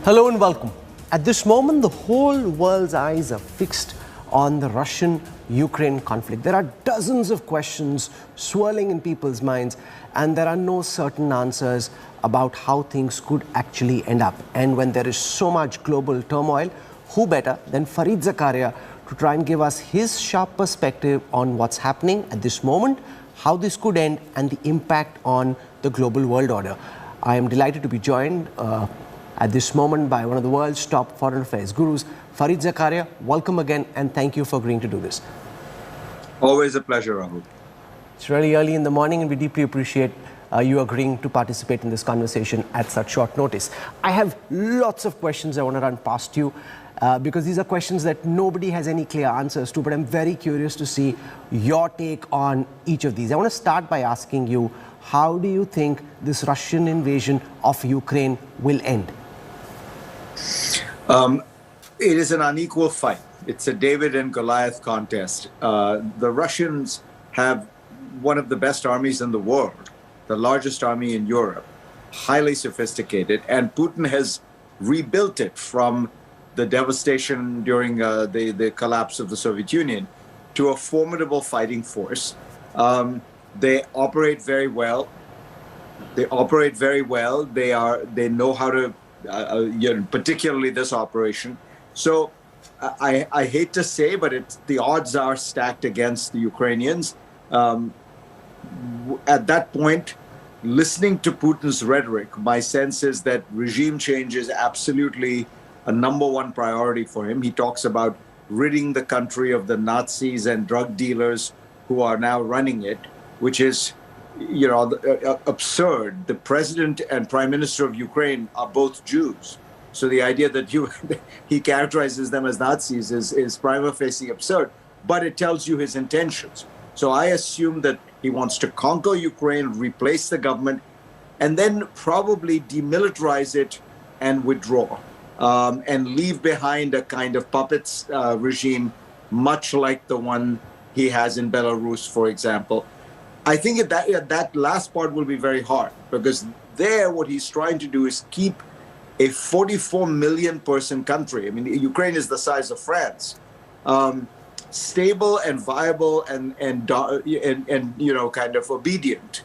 Hello and welcome. At this moment, the whole world's eyes are fixed on the Russian-Ukraine conflict. There are dozens of questions swirling in people's minds, and there are no certain answers about how things could actually end up. And when there is so much global turmoil, who better than Fareed Zakaria to try and give us his sharp perspective on what's happening at this moment, how this could end, and the impact on the global world order. I am delighted to be joined at this moment by one of the world's top foreign affairs gurus, Fareed Zakaria. Welcome again, and thank you for agreeing to do this. Always a pleasure, Rahul. It's really early in the morning, and we deeply appreciate you agreeing to participate in this conversation at such short notice. I have lots of questions I want to run past you because these are questions that nobody has any clear answers to, but I'm very curious to see your take on each of these. I want to start by asking you, how do you think this Russian invasion of Ukraine will end? It is an unequal fight. It's a David and Goliath contest. The Russians have one of the best armies in the world, the largest army in Europe, highly sophisticated, and Putin has rebuilt it from the devastation during the collapse of the Soviet Union to a formidable fighting force. They operate very well. They know how to, particularly this operation. So I hate to say, but the odds are stacked against the Ukrainians. At that point, listening to Putin's rhetoric, my sense is that regime change is absolutely a number one priority for him. He talks about ridding the country of the Nazis and drug dealers who are now running it, which is, absurd. The president and prime minister of Ukraine are both Jews. So the idea that he characterizes them as Nazis is prima facie absurd, but it tells you his intentions. So I assume that he wants to conquer Ukraine, replace the government, and then probably demilitarize it and withdraw, and leave behind a kind of puppets regime, much like the one he has in Belarus, for example. I think that last part will be very hard, because there what he's trying to do is keep a 44 million person country. I mean, Ukraine is the size of France, stable and viable and kind of obedient.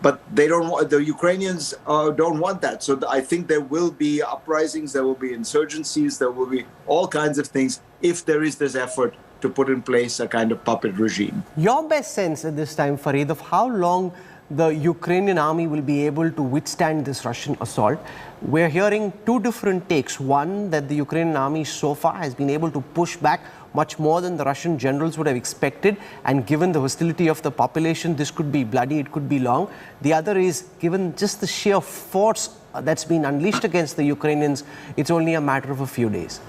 But the Ukrainians don't want that. So I think there will be uprisings, there will be insurgencies, there will be all kinds of things if there is this effort to put in place a kind of puppet regime. Your best sense at this time, Fareed, of how long the Ukrainian army will be able to withstand this Russian assault? We're hearing two different takes. One, that the Ukrainian army so far has been able to push back much more than the Russian generals would have expected, and given the hostility of the population, this could be bloody, it could be long. The other is, given just the sheer force that's been unleashed against the Ukrainians, it's only a matter of a few days.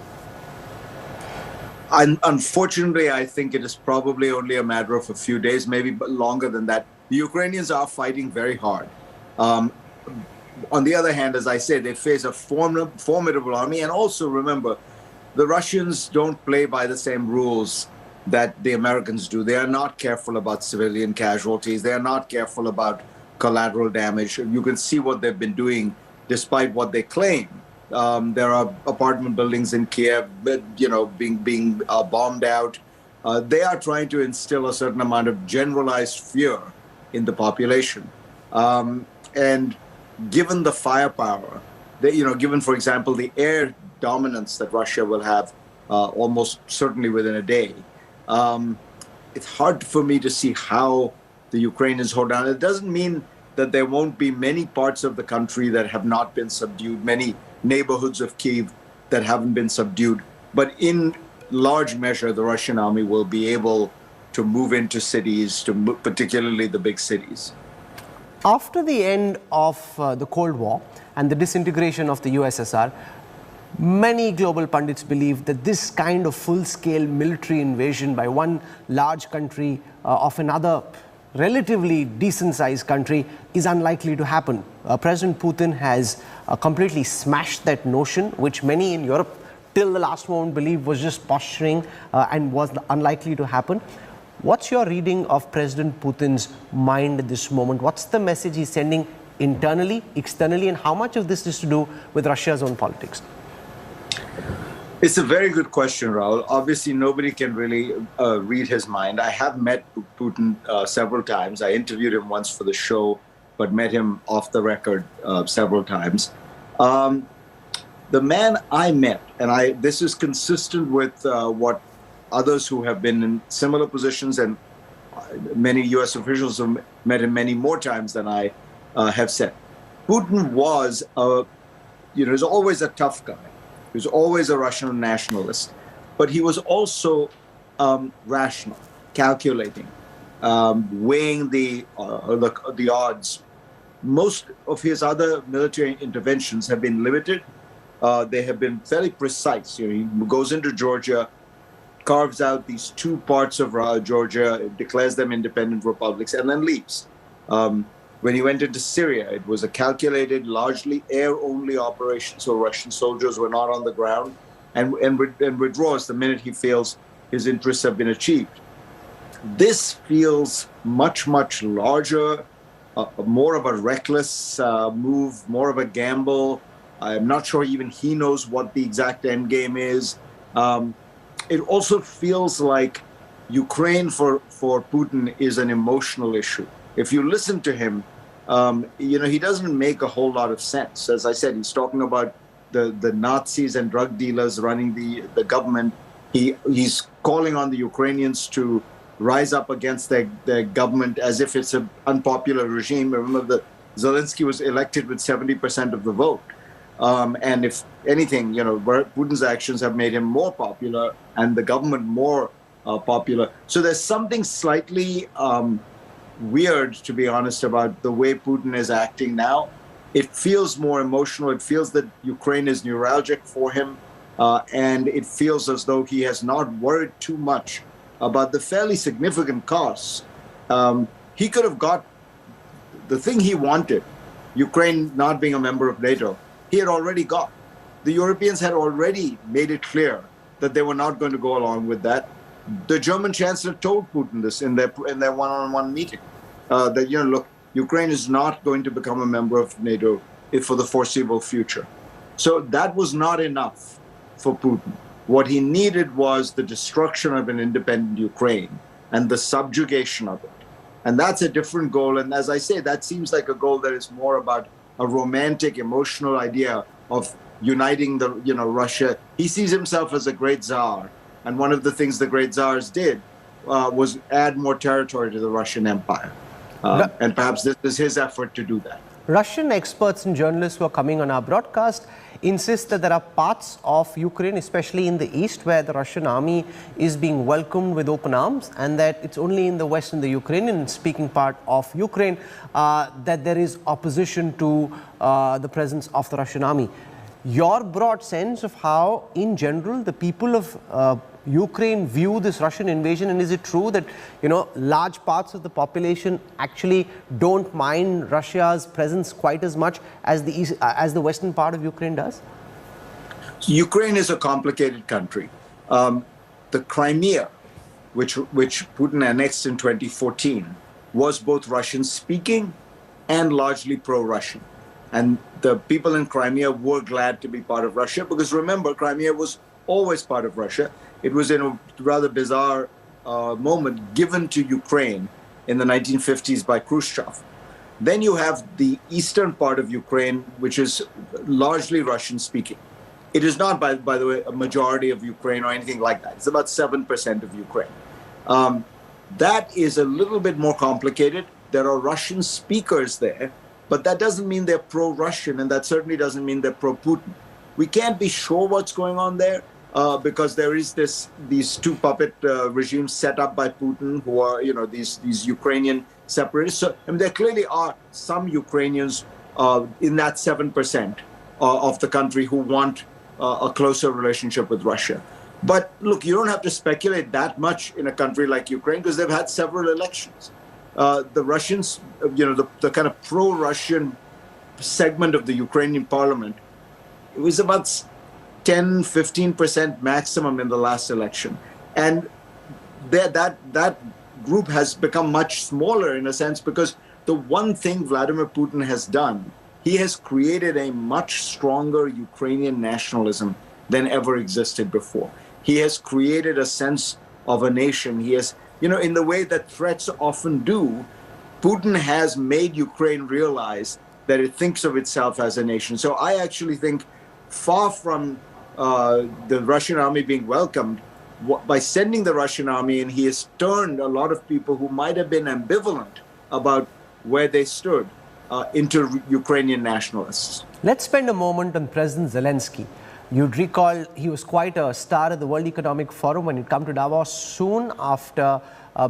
Unfortunately, I think it is probably only a matter of a few days, maybe longer than that. The Ukrainians are fighting very hard. On the other hand, as I say, they face a formidable army. And also remember, the Russians don't play by the same rules that the Americans do. They are not careful about civilian casualties. They are not careful about collateral damage. You can see what they've been doing despite what they claim. There are apartment buildings in Kiev, being bombed out. They are trying to instill a certain amount of generalized fear in the population. And given the firepower, given, for example, the air dominance that Russia will have almost certainly within a day, it's hard for me to see how the Ukrainians hold on. It doesn't mean that there won't be many parts of the country that have not been subdued, many neighborhoods of Kyiv that haven't been subdued. But in large measure, the Russian army will be able to move into cities, particularly the big cities. After the end of the Cold War and the disintegration of the USSR, many global pundits believe that this kind of full-scale military invasion by one large country of another relatively decent-sized country is unlikely to happen. President Putin has completely smashed that notion, which many in Europe till the last moment believed was just posturing and was unlikely to happen. What's your reading of President Putin's mind at this moment? What's the message he's sending internally, externally, and how much of this is to do with Russia's own politics? It's a very good question, Rahul. Obviously, nobody can really read his mind. I have met Putin several times. I interviewed him once for the show, but met him off the record several times. The man I met, and this is consistent with what others who have been in similar positions, and many U.S. officials have met him many more times than I have said. Putin was, he's always a tough guy. He was always a Russian nationalist, but he was also rational, calculating, weighing the odds. Most of his other military interventions have been limited. They have been fairly precise. He goes into Georgia, carves out these two parts of Georgia, declares them independent republics, and then leaves. When he went into Syria, it was a calculated, largely air-only operation, so Russian soldiers were not on the ground, and withdraws the minute he feels his interests have been achieved. This feels much, much larger, more of a reckless move, more of a gamble. I'm not sure even he knows what the exact end game is. It also feels like Ukraine for Putin is an emotional issue. If you listen to him, he doesn't make a whole lot of sense. As I said, he's talking about the Nazis and drug dealers running the government. He's calling on the Ukrainians to rise up against their government as if it's an unpopular regime. Remember that Zelensky was elected with 70% of the vote. And if anything, Putin's actions have made him more popular and the government more popular. So there's something slightly weird, to be honest, about the way Putin is acting now. It feels more emotional. It feels that Ukraine is neuralgic for him. And it feels as though he has not worried too much about the fairly significant costs. He could have got the thing he wanted, Ukraine not being a member of NATO. He had already got. The Europeans had already made it clear that they were not going to go along with that. The German chancellor told Putin this in their one-on-one meeting, that, look, Ukraine is not going to become a member of NATO for the foreseeable future. So that was not enough for Putin. What he needed was the destruction of an independent Ukraine and the subjugation of it. And that's a different goal. And as I say, that seems like a goal that is more about a romantic, emotional idea of uniting Russia. He sees himself as a great Tsar. And one of the things the great Tsars did was add more territory to the Russian Empire. And perhaps this is his effort to do that. Russian experts and journalists who are coming on our broadcast insist that there are parts of Ukraine, especially in the east, where the Russian army is being welcomed with open arms, and that it's only in the west, in the Ukrainian-speaking part of Ukraine, that there is opposition to the presence of the Russian army. Your broad sense of how, in general, the people of Ukraine view this Russian invasion, and is it true that large parts of the population actually don't mind Russia's presence quite as much as the western part of Ukraine does? Ukraine is a complicated country. The Crimea, which Putin annexed in 2014, was both Russian-speaking and largely pro-Russian. And the people in Crimea were glad to be part of Russia because, remember, Crimea was always part of Russia. It was in a rather bizarre moment given to Ukraine in the 1950s by Khrushchev. Then you have the eastern part of Ukraine, which is largely Russian-speaking. It is not, by the way, a majority of Ukraine or anything like that. It's about 7% of Ukraine. That is a little bit more complicated. There are Russian speakers there, but that doesn't mean they're pro-Russian, and that certainly doesn't mean they're pro-Putin. We can't be sure what's going on there because there is these two puppet regimes set up by Putin who are, these Ukrainian separatists. So there clearly are some Ukrainians in that 7% of the country who want a closer relationship with Russia. But look, you don't have to speculate that much in a country like Ukraine because they've had several elections. The Russians, the kind of pro-Russian segment of the Ukrainian parliament, it was about 10-15% maximum in the last election. And that group has become much smaller in a sense because the one thing Vladimir Putin has done, he has created a much stronger Ukrainian nationalism than ever existed before. He has created a sense of a nation. He has, in the way that threats often do, Putin has made Ukraine realize that it thinks of itself as a nation. So I actually think, far from the Russian army being welcomed, by sending the Russian army in, he has turned a lot of people who might have been ambivalent about where they stood into Ukrainian nationalists. Let's spend a moment on President Zelensky. You'd recall he was quite a star at the World Economic Forum when he'd come to Davos soon after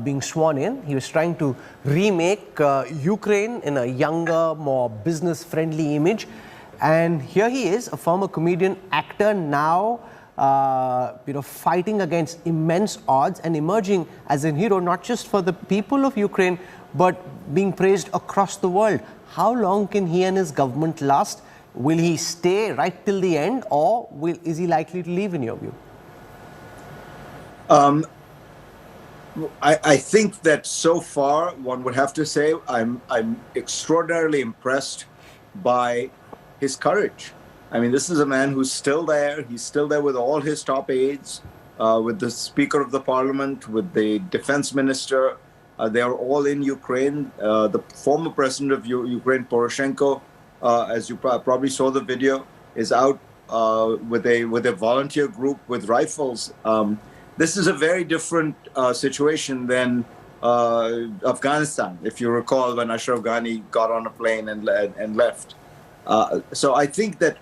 being sworn in. He was trying to remake Ukraine in a younger, more business-friendly image. And here he is, a former comedian, actor, now fighting against immense odds and emerging as a hero, not just for the people of Ukraine, but being praised across the world. How long can he and his government last? Will he stay right till the end, or is he likely to leave, in your view? I think that so far, one would have to say, I'm extraordinarily impressed by his courage. I mean, this is a man who's still there. He's still there with all his top aides, with the Speaker of the Parliament, with the Defense Minister. They are all in Ukraine. The former president of Ukraine, Poroshenko, as you probably saw the video, is out with a volunteer group with rifles. This is a very different situation than Afghanistan, if you recall, when Ashraf Ghani got on a plane and left. So I think that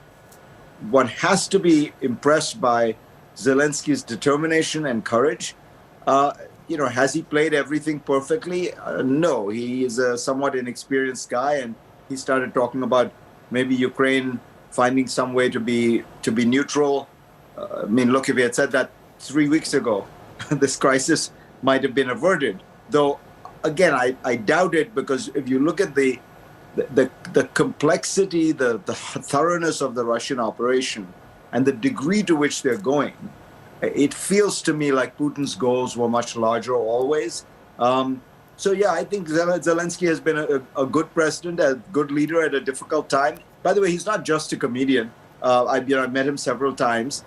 one has to be impressed by Zelensky's determination and courage. Has he played everything perfectly? No, he is a somewhat inexperienced guy, and he started talking about maybe Ukraine finding some way to be neutral. I mean, look, if he had said that 3 weeks ago, this crisis might have been averted. Though, again, I doubt it, because if you look at the complexity, the thoroughness of the Russian operation and the degree to which they're going, it feels to me like Putin's goals were much larger always. So yeah, I think Zelensky has been a good president, a good leader at a difficult time. By the way, he's not just a comedian. I've met him several times.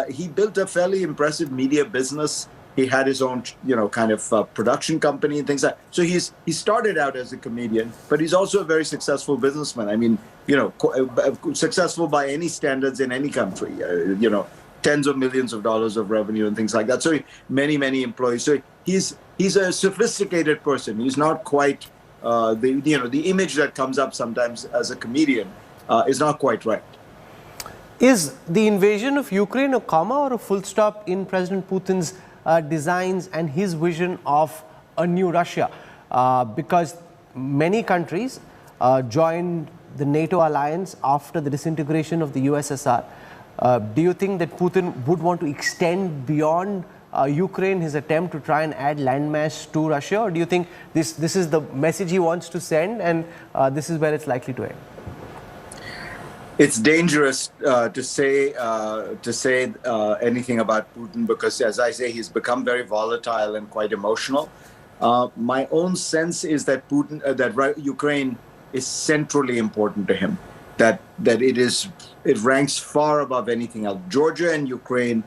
He built a fairly impressive media business. He had his own, kind of production company and things like that. So he started out as a comedian, but he's also a very successful businessman. I mean, successful by any standards in any country. Tens of millions of dollars of revenue and things like that. So many employees. So he's a sophisticated person. He's not quite the image that comes up sometimes as a comedian is not quite right. Is the invasion of Ukraine a comma or a full stop in President Putin's designs and his vision of a new Russia? Because many countries joined the NATO alliance after the disintegration of the USSR. Do you think that Putin would want to extend beyond Ukraine, his attempt to try and add landmass to Russia? Or do you think this is the message he wants to send, and this is where it's likely to end? It's dangerous to say anything about Putin, because, as I say, he's become very volatile and quite emotional. My own sense is that Ukraine is centrally important to him. That it ranks far above anything else. Georgia and Ukraine,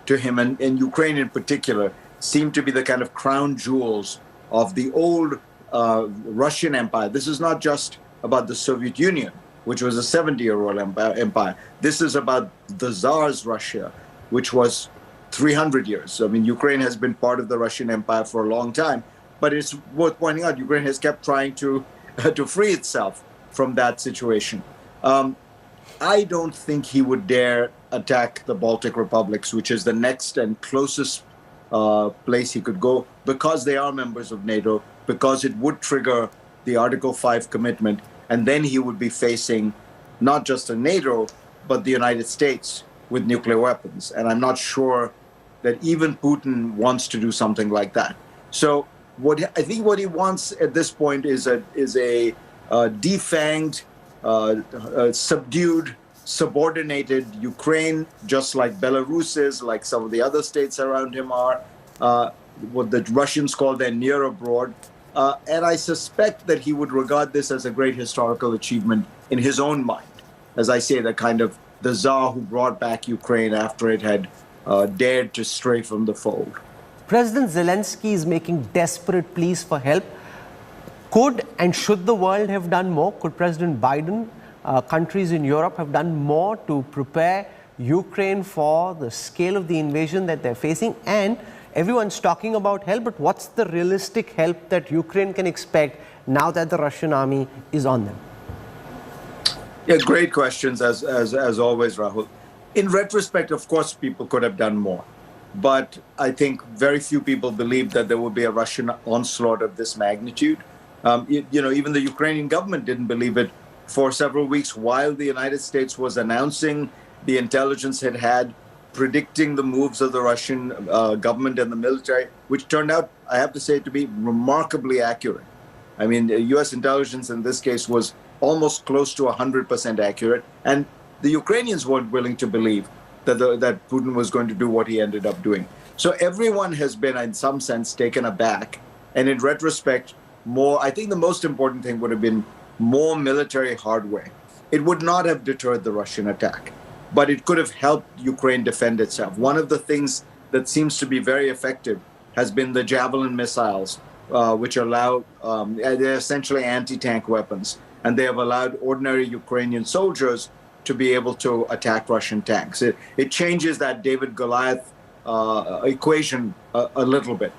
to him, and Ukraine in particular, seem to be the kind of crown jewels of the old Russian Empire. This is not just about the Soviet Union, which was a 70-year-old empire. This is about the Tsar's Russia, which was 300 years. I mean, Ukraine has been part of the Russian Empire for a long time, but it's worth pointing out Ukraine has kept trying to free itself from that situation. I don't think he would dare attack the Baltic republics, which is the next and closest place he could go, because they are members of NATO, because it would trigger the Article 5 commitment. And then he would be facing not just a NATO, but the United States with nuclear weapons. And I'm not sure that even Putin wants to do something like that. So I think what he wants at this point is a defanged, subdued, subordinated Ukraine, just like Belarus is, like some of the other states around him are, what the Russians call their near abroad. And I suspect that he would regard this as a great historical achievement in his own mind. As I say, the kind of the Tsar who brought back Ukraine after it had dared to stray from the fold. President Zelensky is making desperate pleas for help. Could and should the world have done more? Could President Biden, countries in Europe have done more to prepare Ukraine for the scale of the invasion that they're facing? And everyone's talking about help, but what's the realistic help that Ukraine can expect now that the Russian army is on them? Yeah, great questions as always, Rahul. In retrospect, of course, people could have done more. But I think very few people believed that there would be a Russian onslaught of this magnitude. Even the Ukrainian government didn't believe it for several weeks while the United States was announcing the intelligence it had, predicting the moves of the Russian government and the military, which turned out, I have to say, to be remarkably accurate. I mean, the U.S. intelligence in this case was almost close to 100% accurate. And the Ukrainians weren't willing to believe that Putin was going to do what he ended up doing. So everyone has been, in some sense, taken aback. And in retrospect, I think the most important thing would have been more military hardware. It would not have deterred the Russian attack, but it could have helped Ukraine defend itself. One of the things that seems to be very effective has been the Javelin missiles, which allow, they're essentially anti-tank weapons, and they have allowed ordinary Ukrainian soldiers to be able to attack Russian tanks. It changes that David-Goliath equation a little bit.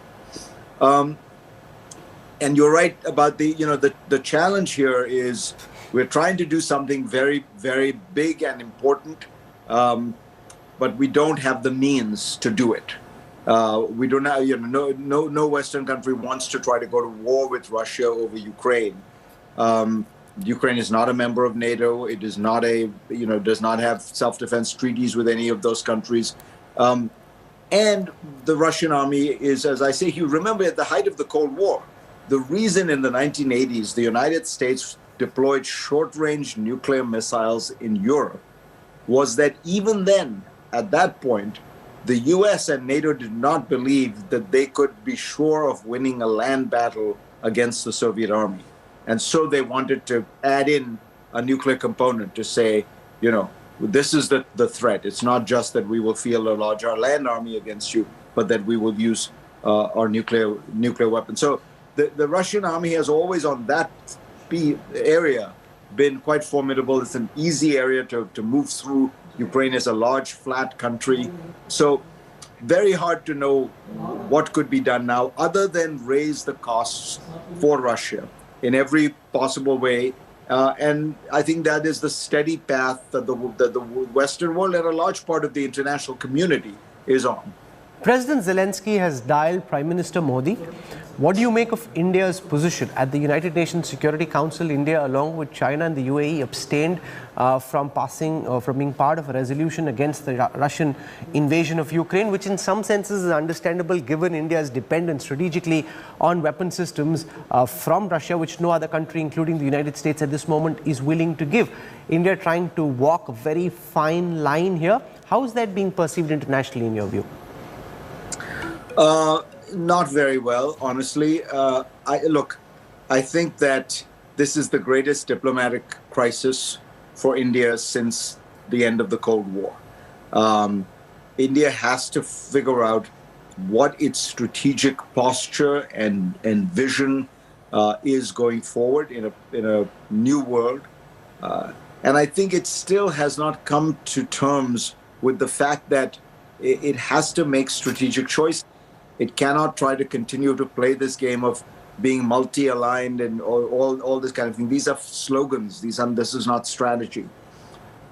And you're right about the challenge here is we're trying to do something very, very big and important, but we don't have the means to do it. We don't have, no Western country wants to try to go to war with Russia over Ukraine. Ukraine is not a member of NATO. It is not does not have self-defense treaties with any of those countries. And the Russian army is, as I say, you remember at the height of the Cold War, the reason in the 1980s the United States deployed short-range nuclear missiles in Europe was that even then, at that point, the US and NATO did not believe that they could be sure of winning a land battle against the Soviet army. And so they wanted to add in a nuclear component to say, this is the threat. It's not just that we will field a larger land army against you, but that we will use our nuclear weapons. So the Russian army has always on that area been quite formidable. It's an easy area to move through. Ukraine is a large, flat country. So very hard to know what could be done now other than raise the costs for Russia in every possible way. And I think that is the steady path that the Western world and a large part of the international community is on. President Zelensky has dialed Prime Minister Modi. What do you make of India's position? At the United Nations Security Council, India, along with China and the UAE, abstained from being part of a resolution against the Russian invasion of Ukraine, which in some senses is understandable given India's dependence strategically on weapon systems from Russia, which no other country, including the United States at this moment, is willing to give. India trying to walk a very fine line here. How is that being perceived internationally in your view? Not very well, honestly. I think that this is the greatest diplomatic crisis for India since the end of the Cold War. India has to figure out what its strategic posture and vision is going forward in a new world. And I think it still has not come to terms with the fact that it has to make strategic choices. It cannot try to continue to play this game of being multi-aligned and all this kind of thing. These are slogans. This is not strategy.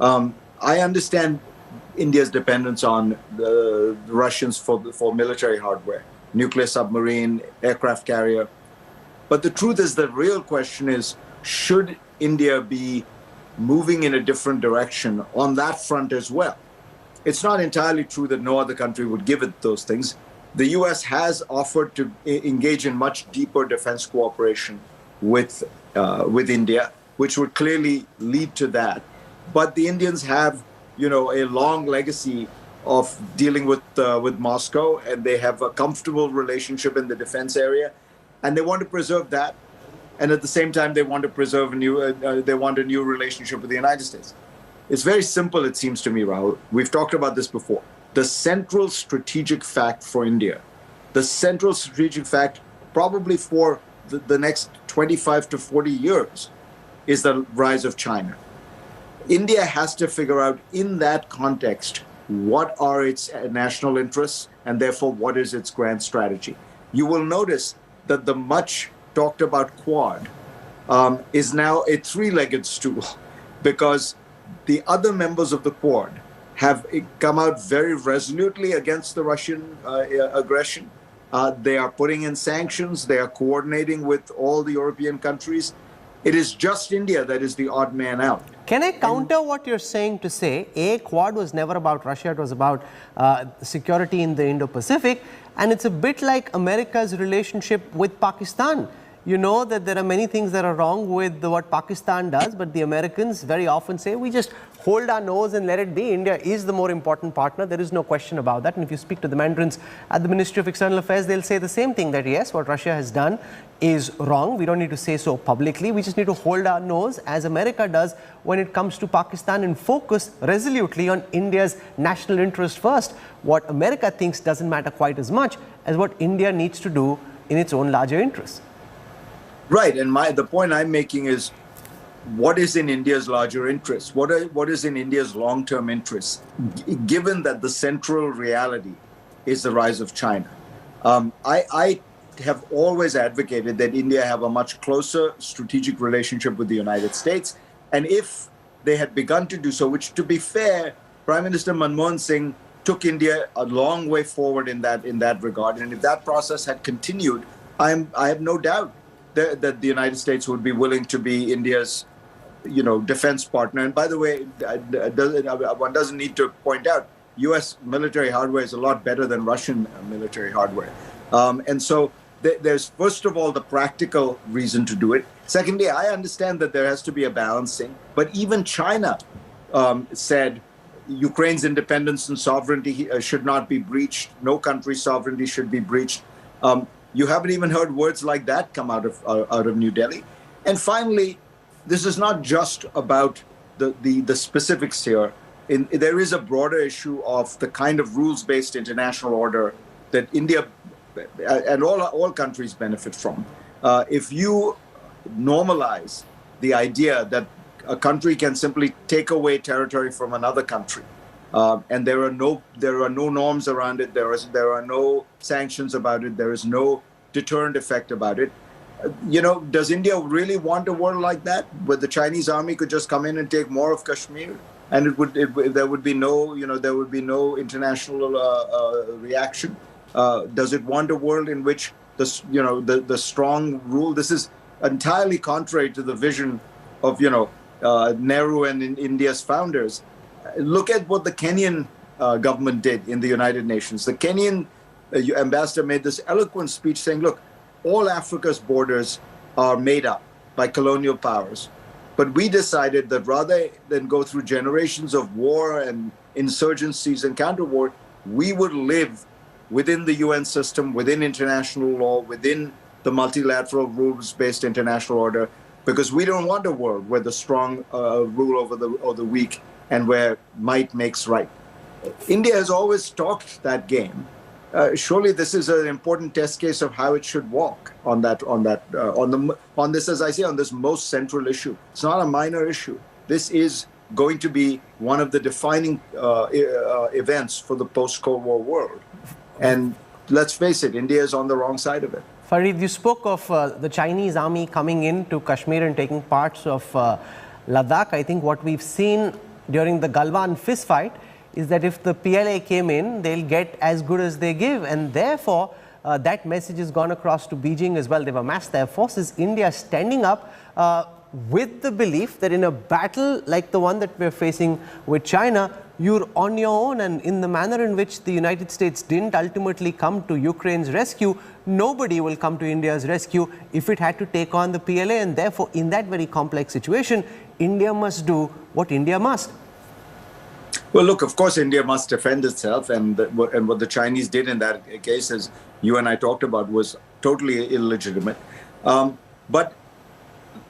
I understand India's dependence on the Russians for military hardware, nuclear submarine, aircraft carrier. But the truth is, the real question is, should India be moving in a different direction on that front as well? It's not entirely true that no other country would give it those things. The U.S. has offered to engage in much deeper defense cooperation with India, which would clearly lead to that. But the Indians have, a long legacy of dealing with Moscow, and they have a comfortable relationship in the defense area. and they want to preserve that. And at the same time, they want to preserve they want a new relationship with the United States. It's very simple, it seems to me, Rahul. We've talked about this before. The central strategic fact for India, the central strategic fact probably for the next 25 to 40 years, is the rise of China. India has to figure out in that context what are its national interests and therefore what is its grand strategy. You will notice that the much talked about Quad is now a three-legged stool because the other members of the Quad have come out very resolutely against the Russian aggression. They are putting in sanctions. They are coordinating with all the European countries. It is just India that is the odd man out. Can I counter what you're saying to say, A, Quad was never about Russia, it was about security in the Indo-Pacific, and it's a bit like America's relationship with Pakistan. You know that there are many things that are wrong with what Pakistan does, but the Americans very often say, we just hold our nose and let it be. India is the more important partner. There is no question about that. And if you speak to the mandarins at the Ministry of External Affairs, they'll say the same thing, that yes, what Russia has done is wrong. We don't need to say so publicly. We just need to hold our nose, as America does when it comes to Pakistan, and focus resolutely on India's national interest first. What America thinks doesn't matter quite as much as what India needs to do in its own larger interests. Right, and the point I'm making is, what is in India's larger interests? What is in India's long-term interests, given that the central reality is the rise of China? I have always advocated that India have a much closer strategic relationship with the United States, and if they had begun to do so, which, to be fair, Prime Minister Manmohan Singh took India a long way forward in that regard, and if that process had continued, I have no doubt that the United States would be willing to be India's, defense partner. And by the way, one doesn't need to point out, U.S. military hardware is a lot better than Russian military hardware. And so there's, first of all, the practical reason to do it. Secondly, I understand that there has to be a balancing. But even China said Ukraine's independence and sovereignty should not be breached. No country's sovereignty should be breached. You haven't even heard words like that come out of New Delhi. And finally, this is not just about the specifics here. There is a broader issue of the kind of rules-based international order that India and all countries benefit from. If you normalize the idea that a country can simply take away territory from another country, and there are no norms around it, there are no sanctions about it, there is no deterrent effect about it. Does India really want a world like that, where the Chinese army could just come in and take more of Kashmir, and there would be no international reaction? Does it want a world in which the strong rule? This is entirely contrary to the vision of Nehru and India's founders. Look at what the Kenyan government did in the United Nations. The Kenyan ambassador made this eloquent speech saying, look, all Africa's borders are made up by colonial powers. But we decided that rather than go through generations of war and insurgencies and counter-war, we would live within the UN system, within international law, within the multilateral rules-based international order, because we don't want a world where the strong rule over the weak and where might makes right. India has always talked that game. Surely this is an important test case of how it should walk on this, as I say, on this most central issue. It's not a minor issue. This is going to be one of the defining events for the post-Cold War world. And let's face it, India is on the wrong side of it. Farid, you spoke of the Chinese army coming into Kashmir and taking parts of Ladakh. I think what we've seen during the Galwan fistfight is that if the PLA came in, they'll get as good as they give. And therefore, that message has gone across to Beijing as well. They've amassed their forces. India standing up with the belief that in a battle like the one that we're facing with China, you're on your own. And in the manner in which the United States didn't ultimately come to Ukraine's rescue, nobody will come to India's rescue if it had to take on the PLA. And therefore, in that very complex situation, India must do what India must. Well, look, of course, India must defend itself. And what the Chinese did in that case, as you and I talked about, was totally illegitimate. But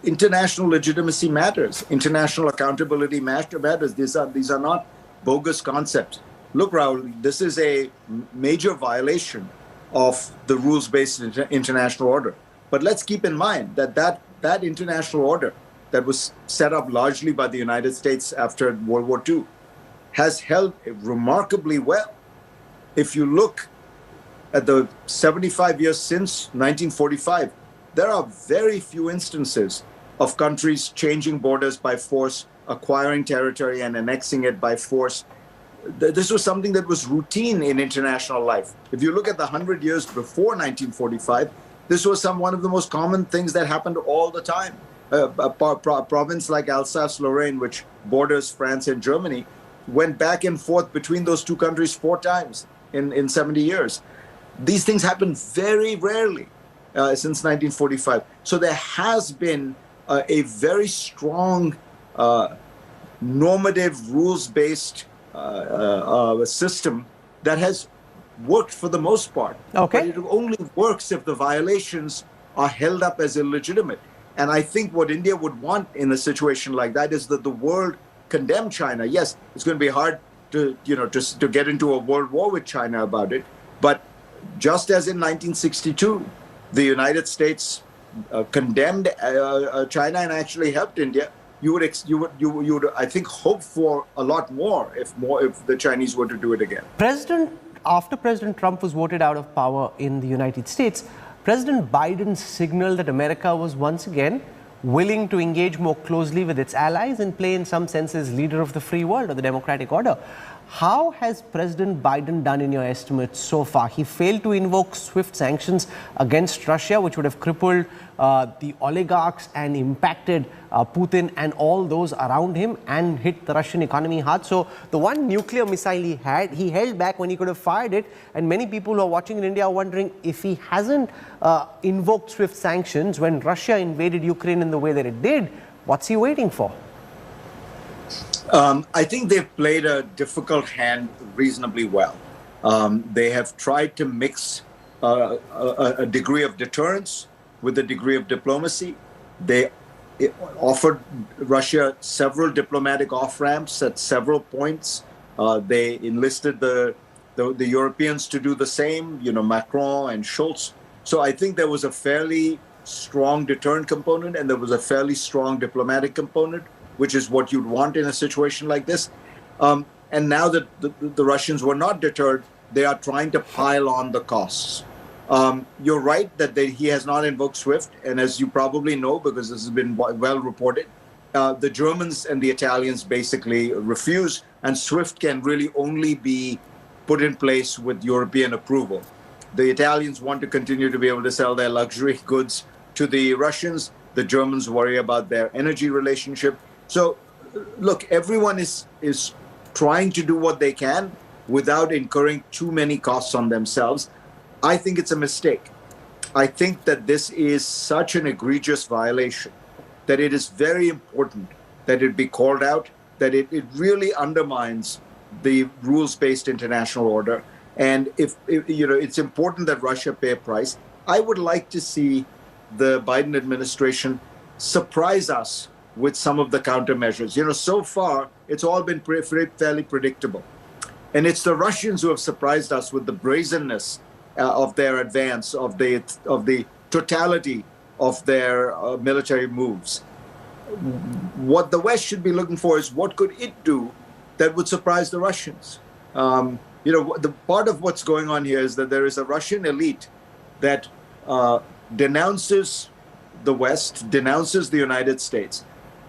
international legitimacy matters. International accountability matters. These are not bogus concepts. Look, Rahul, this is a major violation of the rules-based international order. But let's keep in mind that international order that was set up largely by the United States after World War II has held remarkably well. If you look at the 75 years since 1945, there are very few instances of countries changing borders by force, acquiring territory and annexing it by force. This was something that was routine in international life. If you look at the 100 years before 1945, this was one of the most common things that happened all the time. A province like Alsace-Lorraine, which borders France and Germany, went back and forth between those two countries 4 times in 70 years. These things happen very rarely since 1945. So there has been a very strong normative, rules-based system that has worked for the most part. Okay. But it only works if the violations are held up as illegitimate. And I think what India would want in a situation like that is that the world condemn China. Yes, it's going to be hard to get into a world war with China about it. But just as in 1962, the United States condemned China and actually helped India, you would I think hope for a lot more if the Chinese were to do it again. After President Trump was voted out of power in the United States, President Biden signaled that America was once again willing to engage more closely with its allies and play in some sense as leader of the free world or the democratic order. How has President Biden done in your estimates so far? He failed to invoke swift sanctions against Russia, which would have crippled the oligarchs and impacted Putin and all those around him and hit the Russian economy hard. So the one nuclear missile he held back when he could have fired it. And many people who are watching in India are wondering if he hasn't invoked swift sanctions when Russia invaded Ukraine in the way that it did, what's he waiting for? I think they've played a difficult hand reasonably well. They have tried to mix a degree of deterrence with a degree of diplomacy. They offered Russia several diplomatic off-ramps at several points. They enlisted the Europeans to do the same, Macron and Scholz. So I think there was a fairly strong deterrent component and there was a fairly strong diplomatic component, which is what you'd want in a situation like this. And now that the Russians were not deterred, they are trying to pile on the costs. You're right that he has not invoked SWIFT. And as you probably know, because this has been well reported, the Germans and the Italians basically refuse. And SWIFT can really only be put in place with European approval. The Italians want to continue to be able to sell their luxury goods to the Russians. The Germans worry about their energy relationship. So, look, everyone is trying to do what they can without incurring too many costs on themselves. I think it's a mistake. I think that this is such an egregious violation that it is very important that it be called out, that it really undermines the rules-based international order. And if it's important that Russia pay a price. I would like to see the Biden administration surprise us with some of the countermeasures. So far, it's all been fairly predictable. And it's the Russians who have surprised us with the brazenness of their advance, of the totality of their military moves. What the West should be looking for is what could it do that would surprise the Russians? The part of what's going on here is that there is a Russian elite that denounces the West, denounces the United States,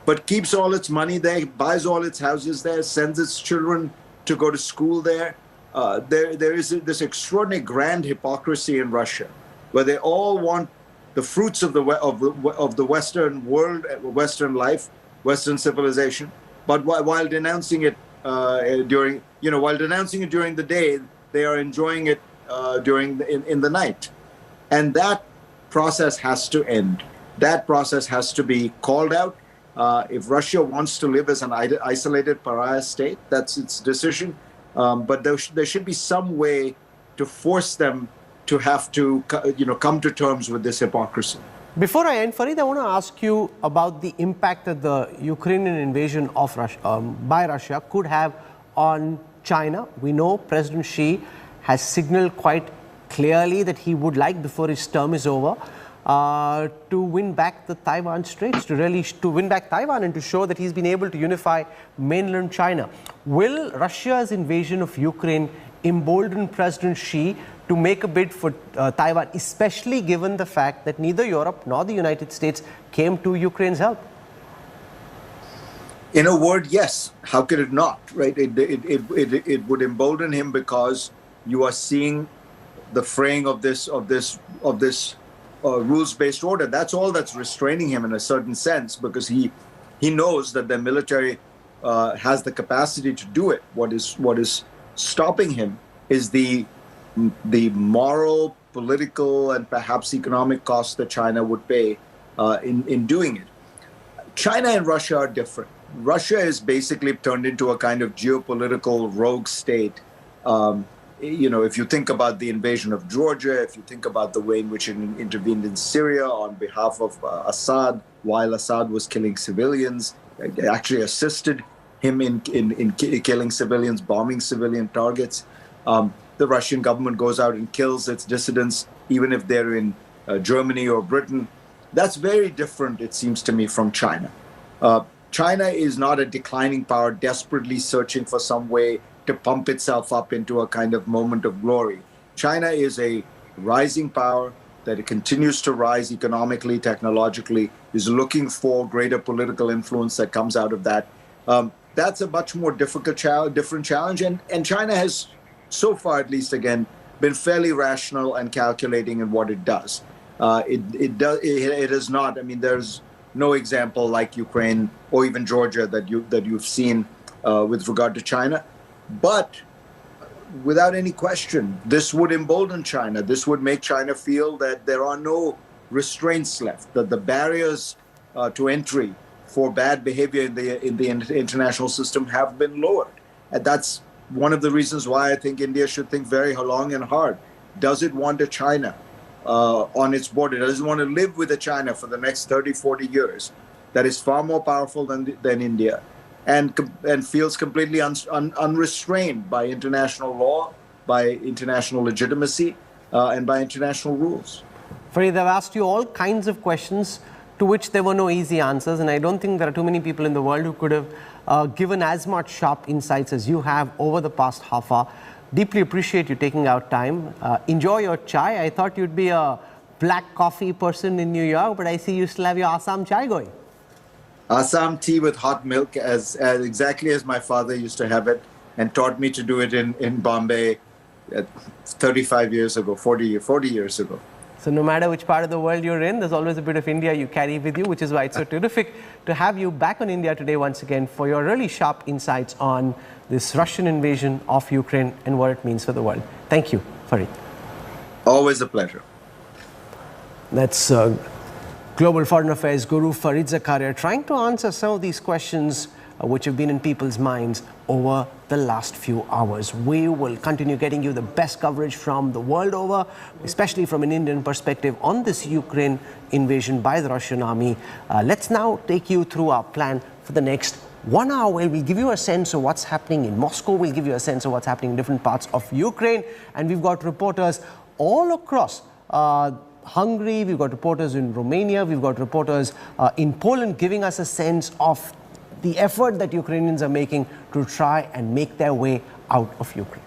but keeps all its money there, buys all its houses there, sends its children to go to school there. There is this extraordinary grand hypocrisy in Russia, where they all want the fruits of the Western world, Western life, Western civilization, but while denouncing it during the day, they are enjoying it in the night, and that process has to end. That process has to be called out. If Russia wants to live as an isolated pariah state, that's its decision. But there should be some way to force them to have to come to terms with this hypocrisy. Before I end, Farid, I want to ask you about the impact that the Ukrainian invasion of Russia, by Russia could have on China. We know President Xi has signaled quite clearly that he would like, before his term is over, to win back the Taiwan Straits, to win back Taiwan and to show that he's been able to unify mainland China. Will Russia's invasion of Ukraine embolden President Xi to make a bid for Taiwan, especially given the fact that neither Europe nor the United States came to Ukraine's help? In a word, yes. How could it not, right? It would embolden him because you are seeing the fraying of this rules-based order. That's all that's restraining him in a certain sense, because he knows that the military has the capacity to do it. What is stopping him is the moral, political, and perhaps economic costs that China would pay in doing it. China and Russia are different. Russia is basically turned into a kind of geopolitical rogue state. If you think about the invasion of Georgia, if you think about the way in which it intervened in Syria on behalf of Assad, while Assad was killing civilians, actually assisted him in killing civilians, bombing civilian targets. The Russian government goes out and kills its dissidents, even if they're in Germany or Britain. That's very different, it seems to me, from China. China is not a declining power desperately searching for some way to pump itself up into a kind of moment of glory. China is a rising power that it continues to rise economically, technologically, is looking for greater political influence that comes out of that. That's a much more difficult different challenge. And China has, so far at least, again, been fairly rational and calculating in what it does. It is not. I mean, there's no example like Ukraine or even Georgia that you've seen with regard to China. But without any question, this would embolden China. This would make China feel that there are no restraints left, that the barriers to entry for bad behavior in the international system have been lowered. And that's one of the reasons why I think India should think very long and hard. Does it want a China on its border? Does it want to live with a China for the next 30, 40 years that is far more powerful than India and feels completely unrestrained by international law, by international legitimacy, and by international rules? Farid, I've asked you all kinds of questions to which there were no easy answers, and I don't think there are too many people in the world who could have given as much sharp insights as you have over the past half hour. Deeply appreciate you taking out time. Enjoy your chai. I thought you'd be a black coffee person in New York, but I see you still have your Assam chai going. Assam tea with hot milk, as exactly as my father used to have it, and taught me to do it in Bombay 35 years ago, 40 years ago. So no matter which part of the world you're in, there's always a bit of India you carry with you, which is why it's so terrific to have you back on India today once again for your really sharp insights on this Russian invasion of Ukraine and what it means for the world. Thank you, Farid. Always a pleasure. That's Global Foreign Affairs Guru Farid Zakaria trying to answer some of these questions which have been in people's minds over the last few hours. We will continue getting you the best coverage from the world over, especially from an Indian perspective on this Ukraine invasion by the Russian army. Let's now take you through our plan for the next 1 hour where we'll give you a sense of what's happening in Moscow, we'll give you a sense of what's happening in different parts of Ukraine, and we've got reporters all across Hungary, we've got reporters in Romania, we've got reporters in Poland giving us a sense of the effort that Ukrainians are making to try and make their way out of Ukraine.